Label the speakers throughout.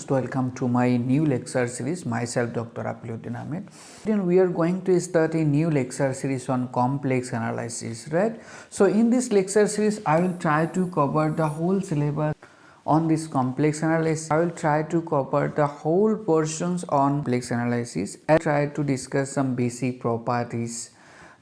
Speaker 1: most welcome to my new lecture series. Myself Dr. Apiluddin Ahmed. Then we are going to start a new lecture series on complex analysis, right? So in this lecture series I will try to cover the whole syllabus on this complex analysis. I will try to cover the whole portions on complex analysis and try to discuss some basic properties,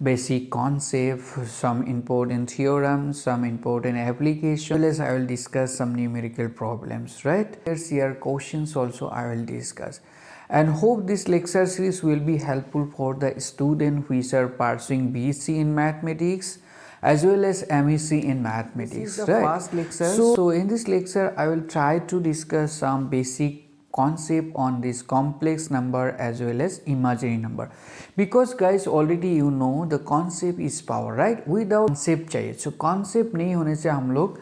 Speaker 1: basic concepts, some important theorems, some important applications, as I will discuss some numerical problems, right? Here questions also I will discuss, and hope this lecture series will be helpful for the student who is pursuing BSc in mathematics as well as MSc in mathematics. This is the first lecture. So in this lecture I will try to discuss some basic concept on this complex number as well as imaginary number, because guys already you know the concept is power, right? Without concept चाहिए, so concept नहीं होने से हम लोग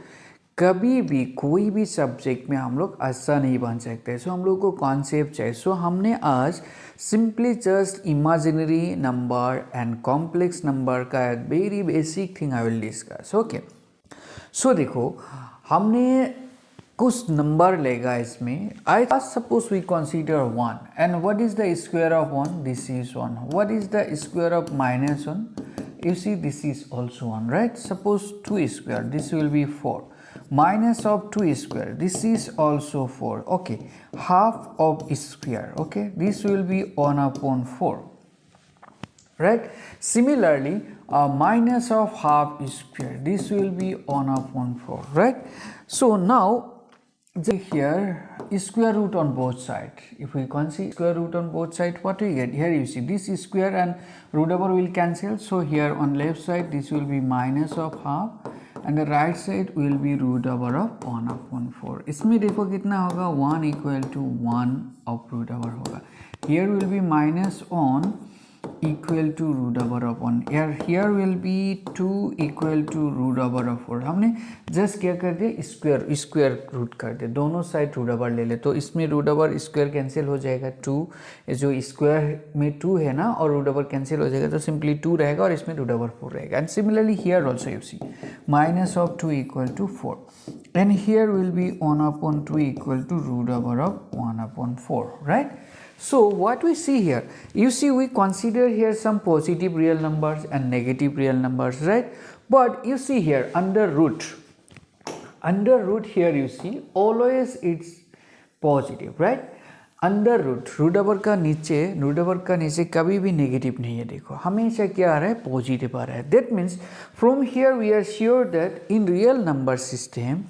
Speaker 1: कभी भी कोई भी सब्जेक्ट में हम लोग अच्छा नहीं बन सकते. सो हम लोग को कॉन्सेप्ट चाहिए. सो हमने आज simply just imaginary number and complex number का very basic thing I will discuss. Okay, so देखो हमने कुछ नंबर लेगा इसमें. I suppose we consider 1 and what is the square of 1? This is 1. What is the square of -1? You see this is also 1, right? Suppose 2 square, this will be 4. Minus of 2 square, this is also 4. Okay, half of square, okay, this will be 1 upon 4, right? Similarly, minus of half square, this will be 1 upon 4, right? So now here square root on both sides. If we consider square root on both sides, what we get here, you see this is square and root over will cancel. So here on left side this will be minus of half and the right side will be root over of 1 upon 4. इसमें देखो कितना होगा, 1 equal to 1 of root over होगा. Here will be minus on equal to root over of 1. Here will be 2 equal to root over of 4. हमने just क्या कर दिया, square root कर दिया, दोनों साइड रूट ओवर ले ले, तो इसमें रूट ओवर स्क्वायर कैंसिल हो जाएगा. 2 जो स्क्वायर में 2 है ना और रूट ओवर कैंसिल हो जाएगा, तो सिंपली 2 रहेगा और इसमें रूट ओवर 4 रहेगा. And similarly here also you see minus of 2 equal to 4 and here will be 1 upon 2 equal to root over of 1 upon 4, right? So what we see here, you see we consider here some positive real numbers and negative real numbers, right? But you see here under root here you see always it's positive, right? Under root over का नीचे कभी भी negative नहीं है. देखो हमेशा क्या आ रहा है, पॉजिटिव आ रहा है. That means from here we are sure that in real number system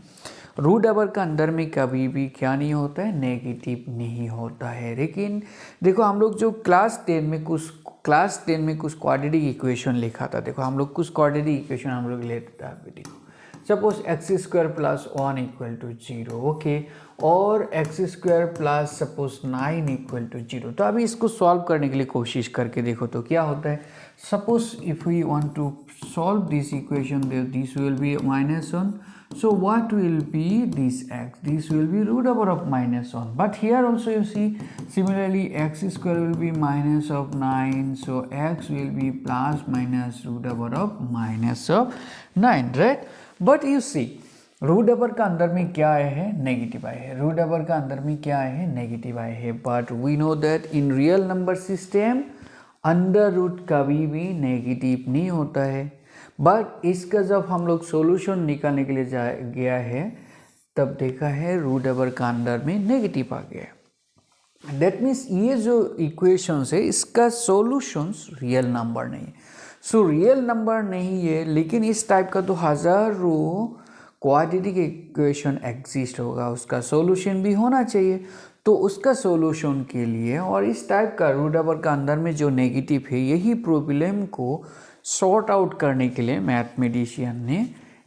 Speaker 1: root over का अंदर में कभी भी क्या नहीं होता है, नेगेटिव नहीं होता है. लेकिन देखो हम लोग जो क्लास 10 में कुछ क्वाड्रेटिक इक्वेशन लिखा था. देखो हम लोग कुछ क्वाड्रेटिक इक्वेशन हम लोग लेते था. देखो suppose x square plus 1 equal to 0, okay, और x square plus suppose 9 equal to 0. तो अभी इसको सॉल्व करने के लिए कोशिश करके देखो तो क्या होता है. Suppose if we want to solve this equation, this will be -1. So what will be this x? This will be root over of -1. But here also you see similarly x square will be minus of 9. So x will be plus minus root over of -9, right? But you see root over का अंदर में क्या आए हैं, negative आए हैं. Root over का अंदर में क्या आए हैं, नेगेटिव आए हैं. But we know that in real number system under root कभी भी नेगेटिव नहीं होता है. बट इसका जब हम लोग सॉल्यूशन निकालने के लिए गया है तब देखा है रूट ओवर का अंदर में नेगेटिव आ गया. दैट मीन्स ये जो इक्वेशंस है इसका सॉल्यूशंस रियल नंबर नहीं है. सो रियल नंबर नहीं है, लेकिन इस टाइप का तो हज़ारों क्वाड्रेटिक इक्वेशन एग्जिस्ट होगा, उसका सॉल्यूशन भी होना चाहिए. तो उसका सॉल्यूशन के लिए और इस टाइप का रूट ओवर का अंदर में जो नेगेटिव है, यही प्रॉब्लम को सॉर्ट आउट करने के लिए मैथमेटिशियन ने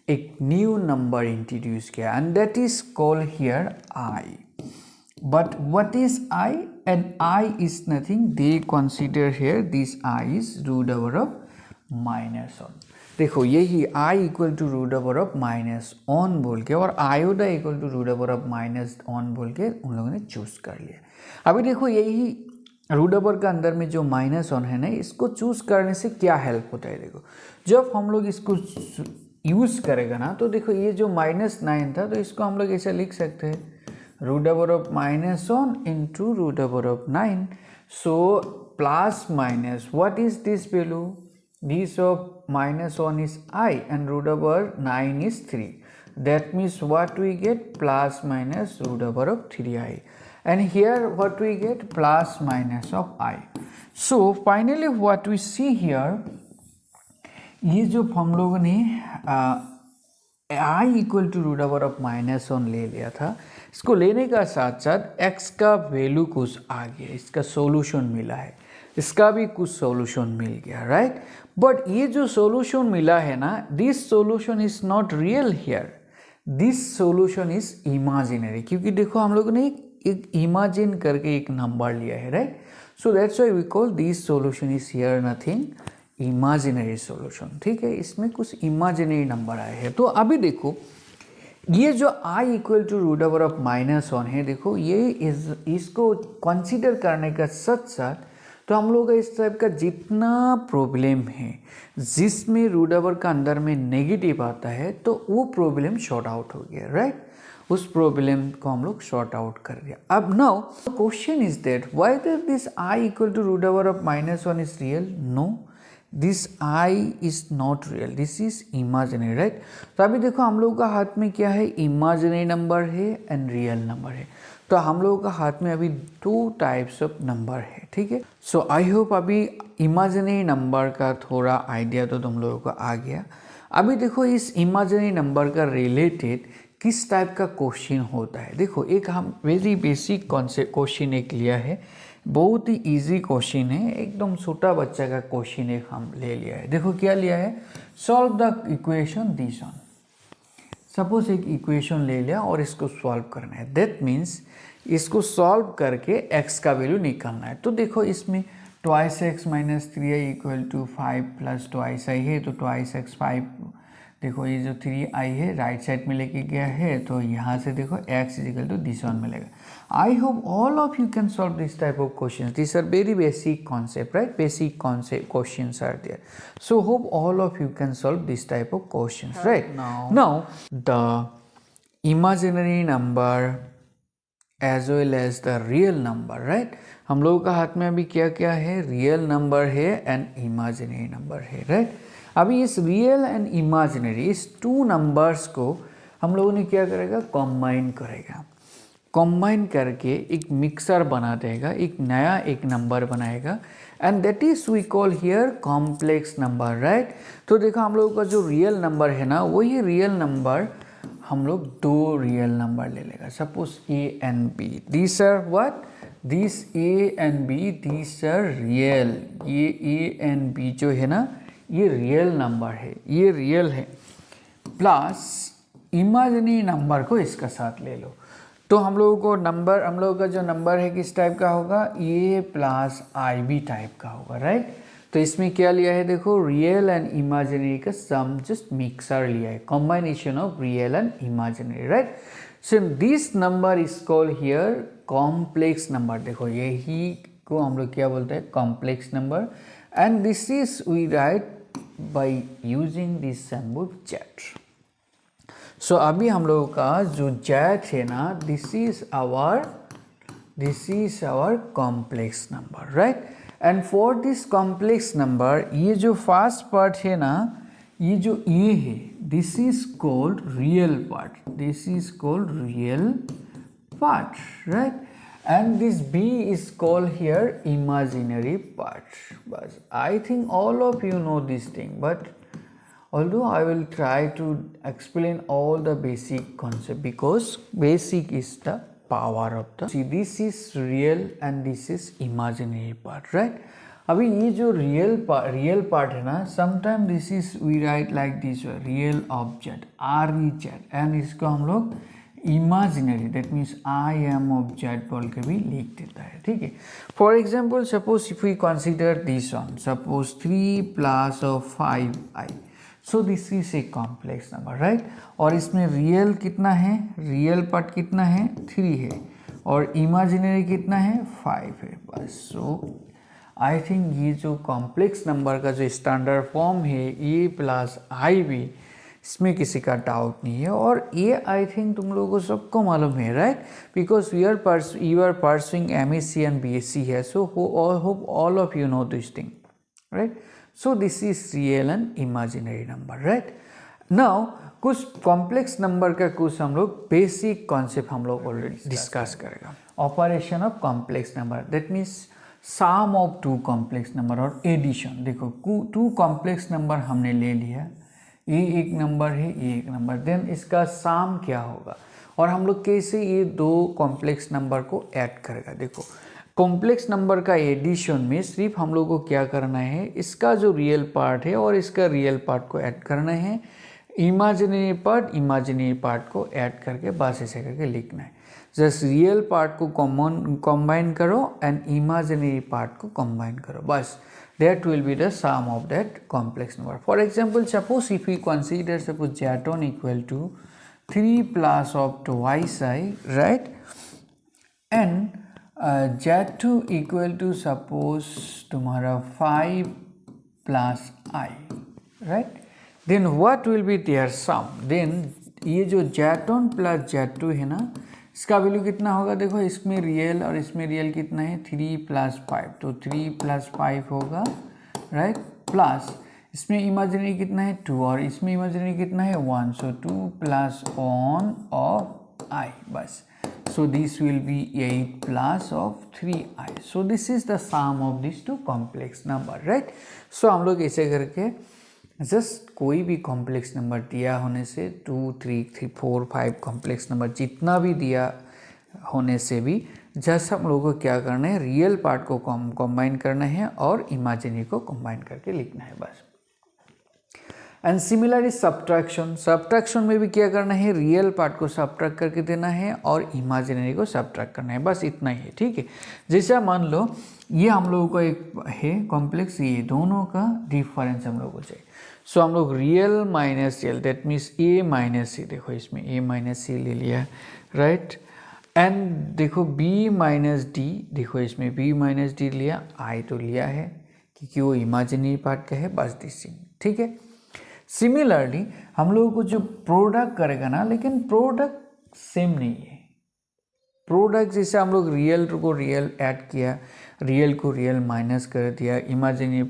Speaker 1: एक न्यू नंबर इंट्रोड्यूस किया and that is called here i. But what is i? And i is nothing, they consider here this i is root over of -1. देखो यही i equal to root over of -1 बोल के और iota equal to root over of -1 बोल के उन लोगों ने चूज कर लिया. अभी देखो यही रूट ओवर का अंदर में जो -1 है ना, इसको चूज करने से क्या हेल्प होता है. देखो जब हम लोग इसको यूज़ करेगा ना, तो देखो ये जो -9 था तो इसको हम लोग ऐसा लिख सकते हैं root over of -1 into root over of 9. So plus minus, what is this value? This of -1 is I and root over 9 is 3. That means what we get? Plus minus root over of 3i. And here what we get? Plus minus of I. So finally what we see here, ये जो हम लोगों ने i equal to root over of -1 ले लिया था, इसको लेने का साथ साथ x का वैल्यू कुछ आ गया, इसका सॉल्यूशन मिला है, इसका भी कुछ सॉल्यूशन मिल गया, राइट। बट ये जो सॉल्यूशन मिला है ना, this solution is not real here, this solution is imaginary, क्योंकि देखो हम लोगों ने एक इमेजिन करके एक नंबर लिया है, right. So that's why we call this solution is here nothing imaginary solution, ठीक है। इसमें कुछ इमेजिनरी नंबर आए हैं। तो अभी देखो ये जो i equal to root over of -1 है, देखो ये इसको कंसीडर करने का साथ साथ तो हम लोग का इस टाइप का जितना प्रॉब्लम है जिसमें रूट ओवर का अंदर में नेगेटिव आता है, तो वो प्रॉब्लम शॉर्ट आउट हो गया, राइट। उस प्रॉब्लम को हम लोग शॉर्ट आउट कर दिया। अब now question is that why that this i equal to root over of -1 is real? No, this i is not real, this is imaginary, right. तो अभी देखो हम लोगों का हाथ में क्या है, इमेजिनरी नंबर है एंड रियल नंबर है। तो हम लोगों का हाथ में अभी 2 टाइप्स ऑफ नंबर है, ठीक है। सो आई होप अभी इमेजिनरी नंबर का थोड़ा आइडिया तो तुम लोगों को आ गया। अभी देखो इस इमेजिनरी नंबर का रिलेटेड किस टाइप का क्वेश्चन होता है। देखो एक हम वेरी बेसिक कॉन्सेप्ट क्वेश्चन एक लिया है, बहुत ही इजी क्वेश्चन है, एकदम छोटा बच्चा का क्वेश्चन एक हम ले लिया है। देखो क्या लिया है, solve the equation this one. Suppose एक इक्वेशन ले लिया और इसको सॉल्व करना है, दैट मीन्स इसको सॉल्व करके x का वैल्यू निकालना है। तो देखो इसमें 2x - 3i equal to 5 plus 2i है, तो 2x 5, देखो ये जो 3i है राइट साइड में लेके गया है, तो यहाँ से देखो x equal to this one मिलेगा। I hope all of you can solve this type of question, this are very basic concept, right, basic concept questions are there. So hope all of you can solve this type of questions, right. Now the imaginary number as well as the real number, right. हम लोगों का हाथ में अभी क्या क्या है, real number है एंड इमेजिनरी नंबर है, राइट। अभी इस रियल एंड इमेजिनरी इस 2 नंबर्स को हम लोगों ने क्या करेगा, कंबाइन करेगा, कंबाइन करके एक मिक्सर बना देगा, एक नया एक नंबर बनाएगा, and that is we call here complex number, right. तो देखो हम लोगों का जो रियल नंबर है ना, वही रियल नंबर हम लोग 2 रियल नंबर ले लेगा। Suppose a and b, this are what, this a and b, this are real. ये a एंड b जो है ना, ये रियल नंबर है, ये रियल है, प्लस इमेजिनरी नंबर को इसका साथ ले लो। तो हम लोगों को नंबर, हम लोगों का जो नंबर है किस टाइप का होगा, a प्लस ib टाइप का होगा, राइट। तो इसमें क्या लिया है, देखो रियल एंड इमेजिनरी का सम, जस्ट मिक्सर लिया है, combination of real and imaginary, right. So this number is called here complex number. देखो यही को हम लोग क्या बोलते हैं, complex number, and this is we write by using this symbol z। So अभी हम लोगों का जो z है ना, this is our complex number, right. And for this complex number, ये जो फर्स्ट पार्ट है ना, ये जो ये है, this is called real part, this is called real part, right. And this b is called here imaginary part. बस I think all of you know this thing, but although I will try to explain all the basic concept, because basic is the power of the, see this is real and this is imaginary part, right। अभी ये जो real part है ना, sometime this is we write like this real object REZ, and इसको हम लोग imaginary, that means I am object बोल के भी लिख देता है, ठीक है। For example suppose if we consider this one, suppose 3 plus of 5i, so this is a complex number, right. और इसमें रियल कितना है, रियल पार्ट कितना है, 3 है, और इमेजिनरी कितना है, 5 है, बस। सो आई थिंक ये जो कॉम्प्लेक्स नंबर का जो स्टैंडर्ड फॉर्म है, a प्लस ib, इसमें किसी का डाउट नहीं है। और ये आई थिंक तुम लोगों को सबको मालूम है, right, because you are pursuing MSc and BSc है, so hope all of you know this thing, right. So this is real and imaginary number, right. Now कुछ कॉम्प्लेक्स नंबर का कुछ हम लोग बेसिक कॉन्सेप्ट हम लोग ऑलरेडी डिस्कस करेगा। Operation of complex number, that means sum of two complex number और addition. देखो टू कॉम्प्लेक्स नंबर हमने ले लिया, ये एक नंबर है, ये एक नंबर, देन इसका सम क्या होगा और हम लोग कैसे ये दो कॉम्प्लेक्स नंबर को ऐड करेगा। देखो कॉम्प्लेक्स नंबर का एडिशन में सिर्फ हम लोग को क्या करना है, इसका जो रियल पार्ट है और इसका रियल पार्ट को ऐड करना है, इमेजिनरी पार्ट को ऐड करके बस ऐसे करके लिखना है। जस्ट रियल पार्ट को कंबाइन करो एंड इमेजिनरी पार्ट को कंबाइन करो, बस that will be the sum of that complex number. For example, suppose if we consider suppose Z1 equal to 3 plus of twice I, right, and Z2 equal to suppose तुम्हारा 5 plus I, right, then what will be their sum? Then ये जो Z1 plus Z2 है ना, इसका value कितना होगा, देखो इसमें रियल और इसमें रियल कितना है 3 + 5, तो 3 + 5 होगा, राइट, प्लस इसमें इमेजिनरी कितना है 2 और इसमें इमेजिनरी कितना है 1, सो 2 + 1 ऑफ I, बस, so this will be 8 + of 3I, so this is the sum of this two complex number, right. So हम लोग ऐसे करके जस्ट कोई भी कॉम्प्लेक्स नंबर दिया होने से 2 3 4 5 कॉम्प्लेक्स नंबर जितना भी दिया होने से भी जस्ट हम लोगों को क्या करना है, रियल पार्ट को कंबाइन करना है और इमेजिनरी को कंबाइन करके लिखना है, बस। एंड सिमिलरली सब्ट्रैक्शन में भी क्या करना है, रियल पार्ट को सब्ट्रैक्ट करके देना है और इमेजिनरी को सब्ट्रैक्ट करना है, बस इतना ही है, ठीक है। जैसे मान लो ये हम लोगों का एक है कॉम्प्लेक्स, ये दोनों का डिफरेंस हम लोगों को चाहिए, सो हम लोग real minus real, that means A minus C, देखो इसमें A माइनस C ले लिया, राइट, एंड देखो B माइनस D, देखो इसमें B माइनस D लिया, I तो लिया है क्योंकि वो इमेजिनरी पार्ट का है, बस दिस थिंग, ठीक है। सिमिलरली हम लोगों को जो प्रोडक्ट करेगा ना, लेकिन प्रोडक्ट सेम नहीं है। प्रोडक्ट जैसे हम लोग रियल को रियल ऐड किया, रियल को रियल माइनस कर दिया, इमेजिनरी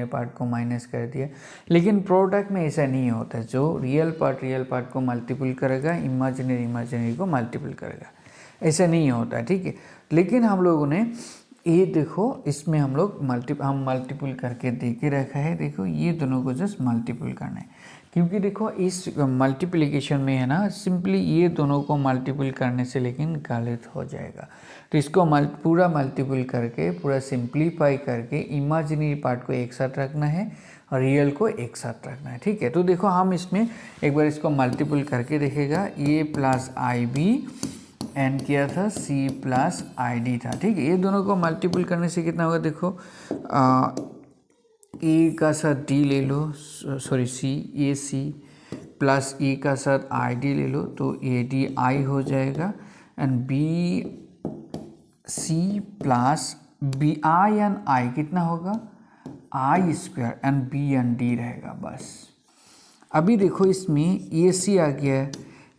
Speaker 1: पार्ट को माइनस कर दिया, लेकिन प्रोडक्ट में ऐसा नहीं होता। जो रियल पार्ट को मल्टीपल करेगा, इमेजिनरी को मल्टीपल करेगा, ऐसा नहीं होता, ठीक है। लेकिन हम लोगों ने ये देखो इसमें हम लोग मल्टीपल करके दे के रखा है, देखो ये दोनों को जस्ट मल्टीपल करना है, क्योंकि देखो इस मल्टीप्लिकेशन में है ना, सिंपली ये दोनों को मल्टीपल करने से लेकिन गलत हो जाएगा, तो इसको पूरा मल्टीपल करके पूरा सिंप्लीफाई करके इमेजिनरी पार्ट को एक साथ रखना है और रियल को एक साथ रखना है, ठीक है। तो देखो हम इसमें एक बार इसको मल्टीपल करके देखेगा, A + IB एंड क्या था C + ID था, ठीक है। ये दोनों को मल्टीपल करने से कितना होगा, देखो A का साथ D ले लो, सॉरी AC प्लस A का साथ ID ले लो, तो ADI हो जाएगा, and BC plus BI and I कितना होगा I² and B and D रहेगा, बस। अभी देखो इसमें AC आ गया है,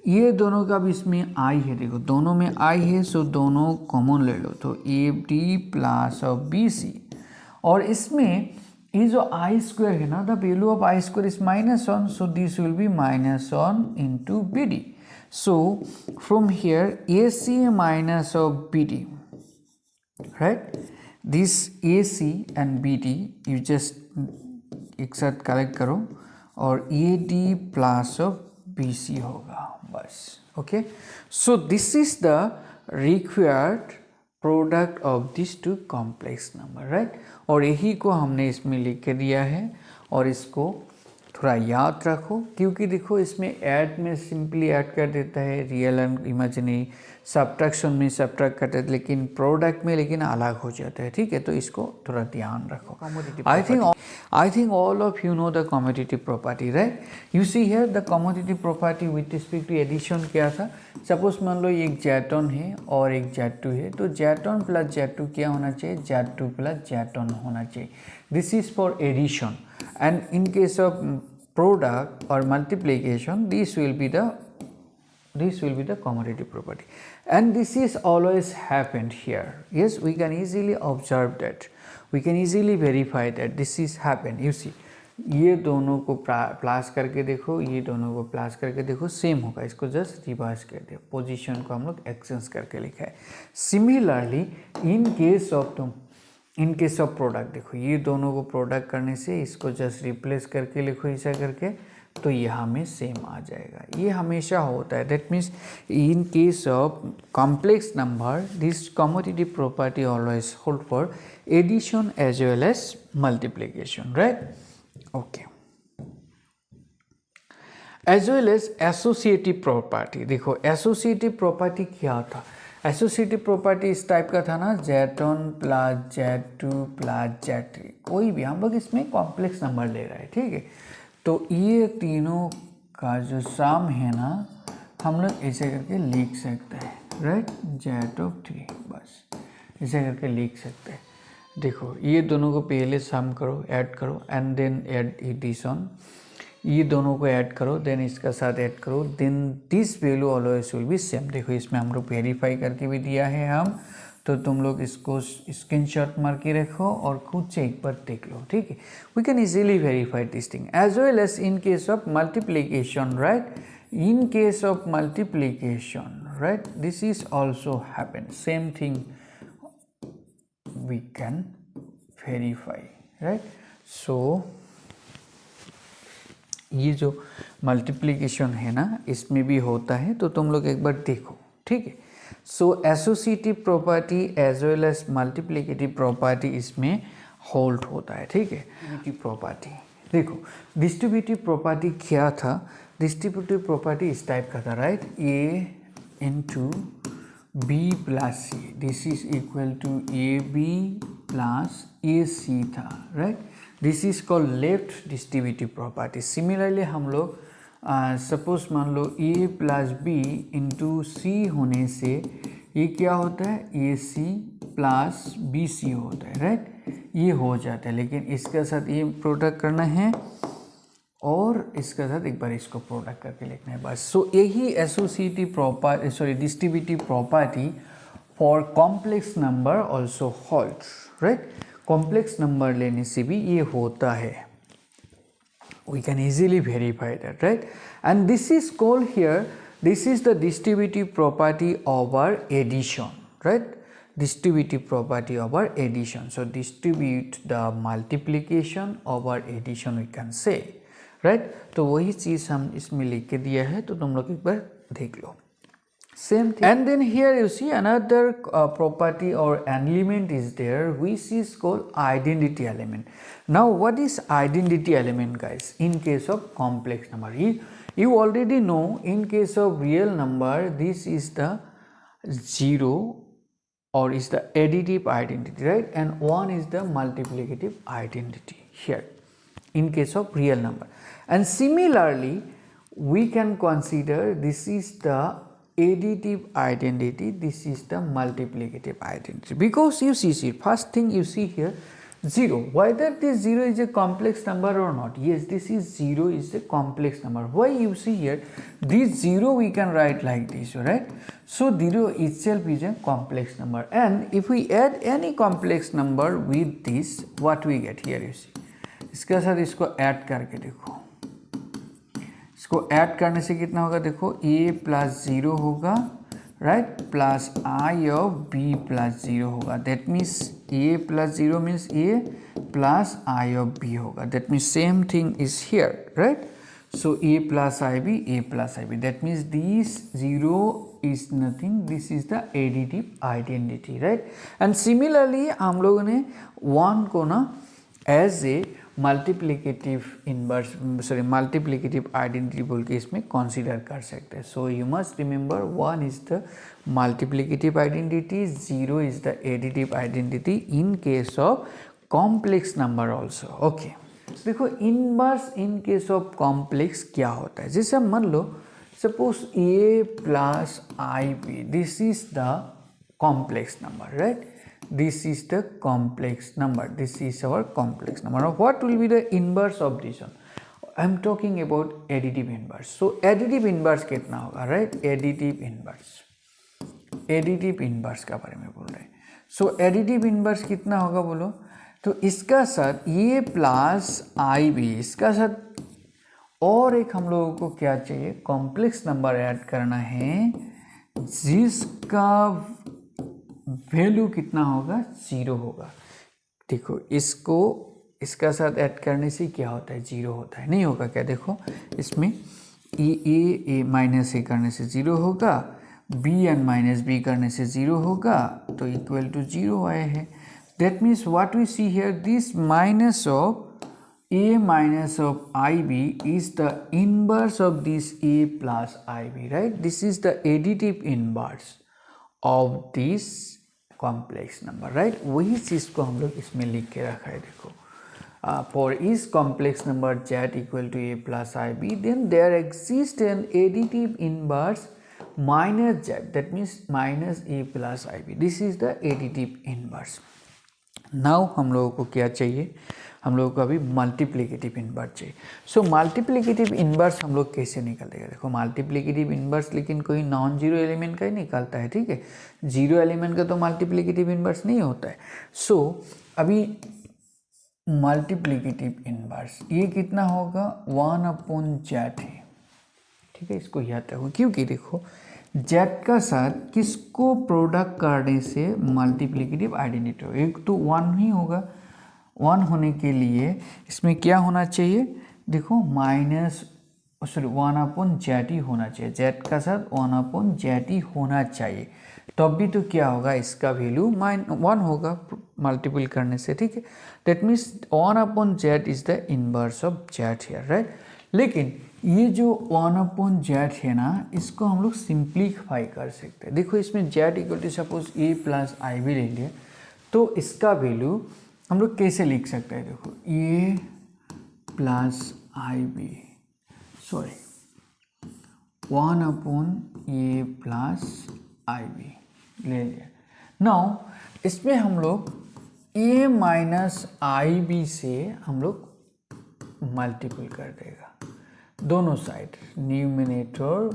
Speaker 1: ये दोनों का भी इसमें I है, देखो दोनों में I है, सो दोनों कॉमन ले लो, तो AD प्लस ऑफ BC, और इसमें ये जो I² है ना, the value of I² is -1, so this will be -1 into BD, so from here AC minus of BD, right, this AC and BD you just एक साथ कलेक्ट करो और AD प्लस ऑफ BC होगा, बस, okay. So this is the required product of this two complex number, right, और यही को हमने इसमें लिख के दिया है, और इसको थोड़ा याद रखो, क्योंकि देखो इसमें ऐड में सिंपली ऐड कर देता है, रियल एंड इमेजिनरी, सब्ट्रैक्शन में सब्ट्रैक्ट करते हैं, लेकिन प्रोडक्ट में लेकिन अलग हो जाता है, ठीक है। तो इसको थोड़ा ध्यान रखो। I think all of you know the competitive property, right. You see here the competitive property with respect to addition क्या था। सपोज मान लो एक Z1 है और एक Z2 है, तो Z1 + Z2 क्या होना चाहिए, Z2 + Z1 होना चाहिए। This is for addition, and in case of product or multiplication, this will be the commutative property, and this is always happened here. Yes, we can easily observe that, we can easily verify that this is happened. You see, ये दोनों को plus करके देखो, ये दोनों को plus करके देखो, सेम होगा. इसको जस्ट रिवर्स कर दिया, पोजीशन को हम लोग एक्सचेंज करके लिखा है. Similarly in case of product देखो, ये दोनों को प्रोडक्ट करने से इसको जस्ट रिप्लेस करके लिखो ऐसा करके, तो यहाँ में सेम आ जाएगा. ये हमेशा होता है. That means in case of complex number this commutative property always hold for addition as well as multiplication, right. Okay, as well as associative property. देखो एसोसिएटिव प्रॉपर्टी क्या था? एसोसिएटिव प्रॉपर्टी इस टाइप का था ना, Z1 plus Z2 plus Z3, कोई भी हम लोग इसमें कॉम्प्लेक्स नंबर ले रहे हैं, ठीक है. तो ये तीनों का जो सम है ना, हम लोग ऐसे करके लिख सकते हैं, राइट. Z(3) बस ऐसे करके लिख सकते हैं. देखो ये दोनों को पहले सम करो, ऐड करो, एंड देन ऐड एडिशन. ये दोनों को ऐड करो, देन इसका साथ ऐड करो, then this value always will be same. देखो इसमें हम लोग वेरीफाई करके भी दिया है हम, तो तुम लोग इसको स्क्रीनशॉट मार के रखो और खुद से एक बार देख लो, ठीक है. We can easily verify this thing as well as in case of multiplication, right. In case of multiplication, right, this is also happen, same thing we can verify, right. So ये जो मल्टीप्लिकेशन है ना, इसमें भी होता है, तो तुम लोग एक बार देखो, ठीक है. So associative property as well as multiplicative property इसमें होल्ड होता है, ठीक है. डिस्ट्रीब्यूटिव प्रॉपर्टी देखो, डिस्ट्रीब्यूटिव प्रॉपर्टी क्या था? डिस्ट्रीब्यूटिव प्रॉपर्टी इस टाइप का था, right. A into b plus c, this is equal to a b plus a c था, right. This is called left distributive property. Similarly हम लोग सपोज मान लो a plus b into c होने से ये क्या होता है? ए सी प्लस बी सी होता है, राइट. ये हो जाता है, लेकिन इसके साथ ये प्रोडक्ट करना है और इसके साथ एक बार इसको प्रोडक्ट करके लिखना है, बस. सो यही associative property, distributive property for complex number also holds, right. Complex number लेने से भी ये होता है. We can easily verify that, right. And this is called here, this is the distributive property over addition, right. Distributive property over addition. So distribute the multiplication over addition we can say, right. तो वही चीज़ हम इसमें लिख के दिया है, तो तुम लोग एक बार देख लो. Same thing. And then here you see another property or an element is there which is called identity element. Now what is identity element, guys? In case of complex number, you already know in case of real number this is the 0 or is the additive identity, right, and 1 is the multiplicative identity here in case of real number. And similarly we can consider this is the additive identity, this is the multiplicative identity, because you see first thing you see here 0, whether this 0 is a complex number or not. Yes, this is 0 is a complex number. Why? You see here this 0 we can write like this, right. So 0 itself is a complex number, and if we add any complex number with this, what we get here, you see, इसके साथ इसको add करके देखो, इसको add करने से कितना होगा? देखो a प्लस 0 होगा, right, plus I of b plus 0 होगा. That means a plus 0 means a plus I of b होगा. That means same thing is here, right. So a plus I B, a plus I B, that means this 0 is nothing, this is the additive identity, right. And similarly हम लोगों ने 1 को ना as a multiplicative inverse, sorry multiplicative identity बोल के इसमें consider कर सकते हैं. So you must remember 1 is the multiplicative identity, 0 is the additive identity in case of complex number also. Okay, देखो inverse in case of complex क्या होता है? जैसे मान लो suppose a plus I b, this is the complex number, right. This is the complex number, this is our complex number. Now what will be the inverse of this one? I am talking about additive inverse. So additive inverse कितना होगा, right? Additive inverse का बारे में बोल रहे हैं. सो additive inverse कितना होगा बोलो. तो इसका साथ ए प्लस आई बी, इसका साथ और एक हम लोगों को क्या चाहिए, कॉम्प्लेक्स नंबर ऐड करना है जिसका वैल्यू कितना होगा, 0 होगा. देखो इसको इसका साथ ऐड करने से क्या होता है, 0 होता है. नहीं होगा क्या, देखो इसमें ए माइनस ए करने से 0 होगा, बी एन माइनस बी करने से 0 होगा, तो इक्वल टू 0 आए हैं. That means what we see here, this minus of a minus of ib is the inverse of this a plus ib, right? This is the additive inverse of this complex number, right? वही चीज़ को हम लोग इसमें लिख के रखा है. देखो for each complex number z equal to a plus ib, then there exists an additive inverse minus z, that means minus a plus ib. This is the additive inverse. Now हम लोगों को क्या चाहिए, हम लोगों को अभी मल्टीप्लिकेटिव इनवर्स चाहिए. सो मल्टीप्लिकेटिव इनवर्स हम लोग कैसे निकालेगा. देखो मल्टीप्लिकेटिव इनवर्स लेकिन कोई नॉन जीरो एलिमेंट का ही निकालता है, ठीक है. जीरो एलिमेंट का तो मल्टीप्लिकेटिव इनवर्स नहीं होता है. सो अभी मल्टीप्लिकेटिव इनवर्स ये कितना होगा, 1/z है, ठीक है. इसको याद रखो क्योंकि देखो z का साथ किसको प्रोडक्ट करने से मल्टीप्लिकेटिव आइडेंटिटी हो, एक तो 1 ही होगा. 1 होने के लिए इसमें क्या होना चाहिए, देखो माइनस 1/z ही होना चाहिए. z का साथ 1/z ही होना चाहिए, तब भी तो क्या होगा, इसका वैल्यू 1 होगा मल्टीपल करने से, ठीक है. That means 1/z is the inverse of z here, right. लेकिन ये जो 1/z है ना, इसको हम लोग सिंप्लीफाई कर सकते हैं. देखो इसमें z equal to suppose a plus I B ले लिया, तो इसका वैल्यू हम लोग कैसे लिख सकते हैं. देखो a plus I B, sorry 1/a plus I B ले लिया. नाउ इसमें हम लोग a माइनस आई बी से हम लोग मल्टीपल कर देगा दोनों साइड, न्यूमिनेटर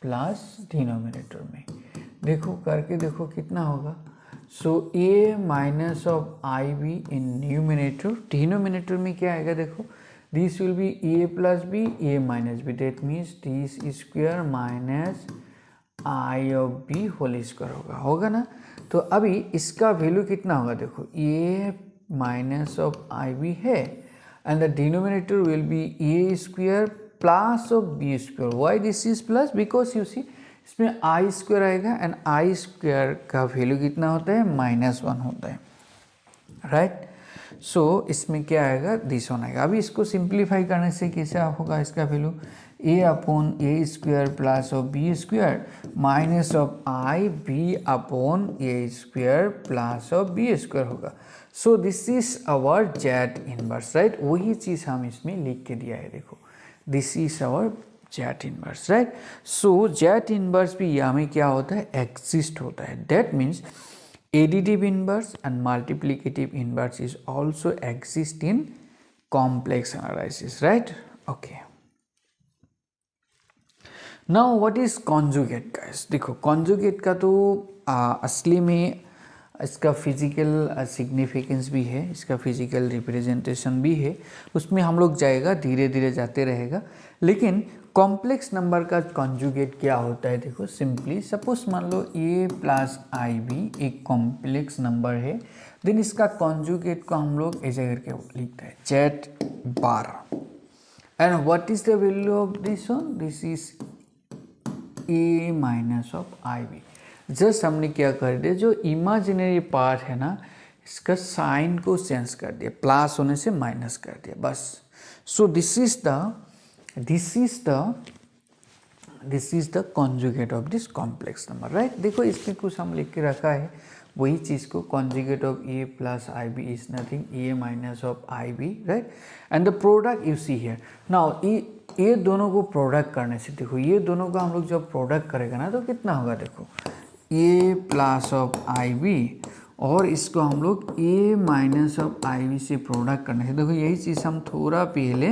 Speaker 1: प्लस डिनोमिनेटर में. देखो करके देखो कितना होगा. So a minus of I B in numerator, denominator में क्या आएगा, देखो this will be a plus B, a minus B, that means this square minus I of B whole square होगा ना. तो अभी इसका वैल्यू कितना होगा, देखो a minus of I B है and the denominator will be a square plus of b square. Why this is plus? Because you see इसमें i square आएगा and i square का वैल्यू कितना होता है, -1 होता है, राइट. सो इसमें क्या आएगा, दिस वन आएगा. अभी इसको सिंप्लीफाई करने से कैसे होगा, इसका value a/a square plus of b square minus of i b/a square plus of b square होगा. So this is our z inverse, right. वही चीज़ हम इसमें लिख के दिया है. देखो this is our z inverse, right. So z inverse भी यहाँ में क्या होता है, एग्जिस्ट होता है. That means additive inverse and multiplicative inverse is also exist in complex analysis, right? Okay. Now what is conjugate, guys? देखो conjugate का तो असली में इसका फिजिकल सिग्निफिकेंस भी है, इसका फिजिकल रिप्रेजेंटेशन भी है, उसमें हम लोग जाएगा, धीरे धीरे जाते रहेगा. लेकिन कॉम्प्लेक्स नंबर का कॉन्जुगेट क्या होता है, देखो सिंपली सपोज मान लो a प्लस आई बी एक कॉम्प्लेक्स नंबर है, देन इसका कॉन्जुगेट को हम लोग ऐसे करके लिखते हैं z bar. And what is the value of this one, this is a minus of I B. Just हमने क्या कर दिया, जो इमेजिनरी पार्ट है ना, इसका साइन को चेंज कर दिया, प्लस होने से माइनस कर दिया, बस. So this is the conjugate of this complex number, right. देखो इसमें कुछ हम लिख के रखा है, वही चीज़ को conjugate of a plus I B is nothing a minus of I B, right. And the product you see here. Now ये दोनों को प्रोडक्ट करने से, देखो ये दोनों को हम लोग जब प्रोडक्ट करेगा ना, तो कितना होगा, देखो a plus of I B और इसको हम लोग a माइनस ऑफ IB से प्रोडक्ट करना है। देखो यही चीज़ हम थोड़ा पहले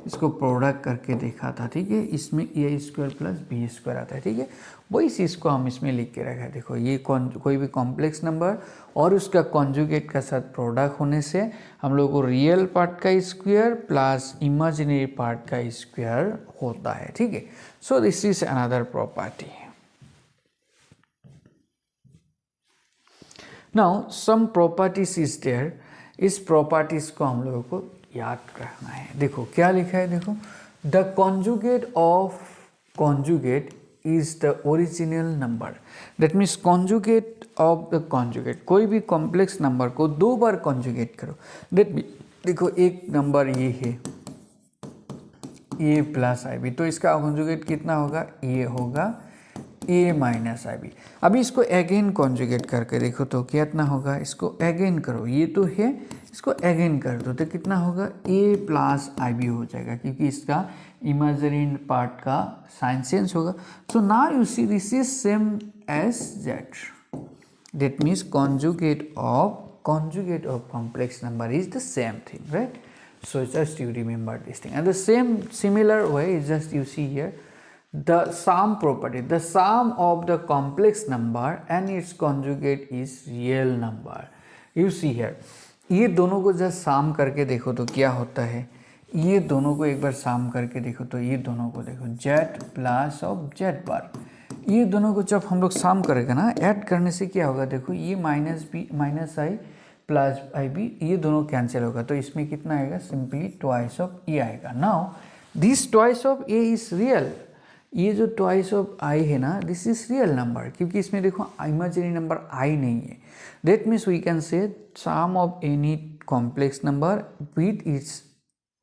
Speaker 1: इसको प्रोडक्ट करके देखा था, ठीक है। इसमें a square plus B square आता है, ठीक है। वही चीज़ को हम इसमें लिख के रखा है। देखो ये कोई भी कॉम्प्लेक्स नंबर और उसका कॉन्जुगेट का साथ प्रोडक्ट होने से हम लोग को रियल पार्ट का स्क्वायर प्लस इमेजिनरी पार्ट का स्क्वायर होता है, ठीक है। So this is another property. Now some properties is there. इस प्रॉपर्टीज को हम लोगों को याद रखना है। देखो क्या लिखा है, देखो the conjugate of conjugate is the original number. That means conjugate of the conjugate, कोई भी कॉम्प्लेक्स नंबर को 2 बार कॉन्जुगेट करो। देखो एक नंबर ये है a प्लस IB, तो इसका कॉन्जुगेट कितना होगा, ये होगा a माइनस IB। अभी इसको अगेन कॉन्जुगेट करके देखो तो कितना होगा, इसको अगेन करो, ये तो है, इसको अगेन कर दो तो कितना होगा, a प्लस IB हो जाएगा, क्योंकि इसका इमेजिनरी पार्ट का साइन चेंज होगा। So now you see this is same as that. That means conjugate of complex number is the same thing, right? So just you remember this thing. And the similar way is just you see here the sum property. The sum of the complex number and its conjugate is real number. You see here, ये दोनों को जब साम करके देखो तो क्या होता है, ये दोनों को एक बार साम करके देखो तो ये दोनों को देखो z प्लस ऑफ z बार, ये दोनों को जब हम लोग साम करेंगे ना, ऐड करने से क्या होगा, देखो ये माइनस बी माइनस आई प्लस IB, ये दोनों कैंसिल होगा तो इसमें कितना आएगा, सिंपली ट्वाइस ऑफ ए आएगा। Now this twice of A is real. ये जो ट्वाइस ऑफ आई है ना, दिस इज रियल नंबर, क्योंकि इसमें देखो इमेजिनरी नंबर आई नहीं है। That means we can say sum of any complex number with its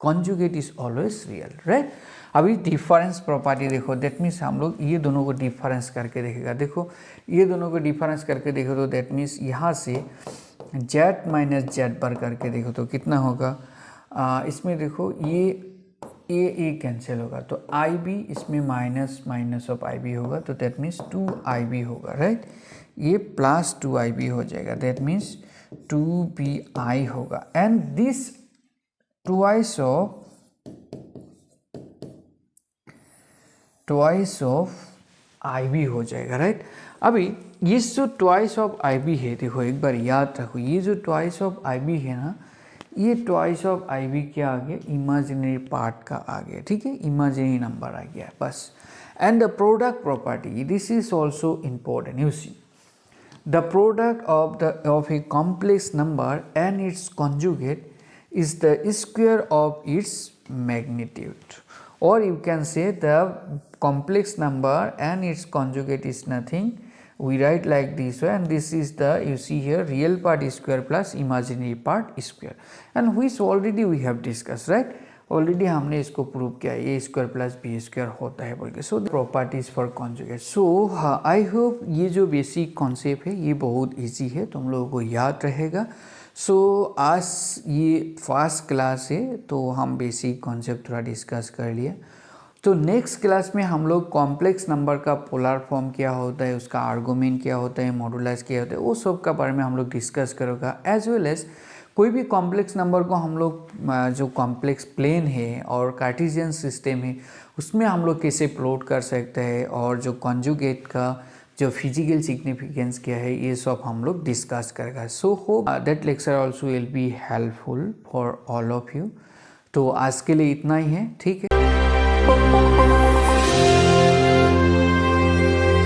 Speaker 1: conjugate is always real, right. अभी डिफरेंस प्रॉपर्टी देखो, दैट मीन्स हम लोग ये दोनों को डिफरेंस करके देखेगा। देखो ये दोनों को डिफरेंस करके देखो तो दैट मीन्स यहाँ से z माइनस जेड बार करके देखो तो कितना होगा, इसमें देखो ये कैंसिल होगा तो IB इसमें माइनस माइनस ऑफ IB होगा तो दैट मीन्स 2IB होगा, राइट। ये प्लस 2IB हो जाएगा, दैट मीन्स 2BI होगा। And this twice of IB हो जाएगा, राइट। अभी ये जो ट्वाइस ऑफ IB है, देखो एक बार याद रखो, ये जो ट्वाइस ऑफ IB है ना, ये ट्वाइस ऑफ IB क्या आ गया, इमेजिनरी पार्ट का आ गया, ठीक है, इमेजिनरी नंबर आ गया बस। And the product property, this is also important. You see the product of A complex number and it's conjugate is the square of its magnitude, or you can say the complex number and its conjugate is nothing. We write like this way, and this is the, you see here, real part square plus imaginary part square, and which already we have discussed, right? Already हमने इसको prove किया, A square plus B square होता है बोल के। So properties for conjugate. So I hope ये जो basic concept है ये बहुत इजी है, तुम लोगों को याद रहेगा। सो आज ये फर्स्ट क्लास है तो हम बेसिक कॉन्सेप्ट थोड़ा डिस्कस कर लिया। तो नेक्स्ट क्लास में हम लोग कॉम्प्लेक्स नंबर का पोलर फॉर्म क्या होता है, उसका आर्गुमेंट क्या होता है, मॉडुलस क्या होता है, वो सब का बारे में हम लोग डिस्कस करेगा। एज वेल एज कोई भी कॉम्प्लेक्स नंबर को हम लोग जो कॉम्प्लेक्स प्लेन है और कार्टेशियन सिस्टम है उसमें हम लोग कैसे प्लॉट कर सकते हैं, और जो कॉन्जुगेट का जो फिजिकल सिग्निफिकेंस क्या है, ये सब हम लोग डिस्कस करेगा। So hope that lecture also will be helpful for all of you. तो आज के लिए इतना ही है, ठीक है।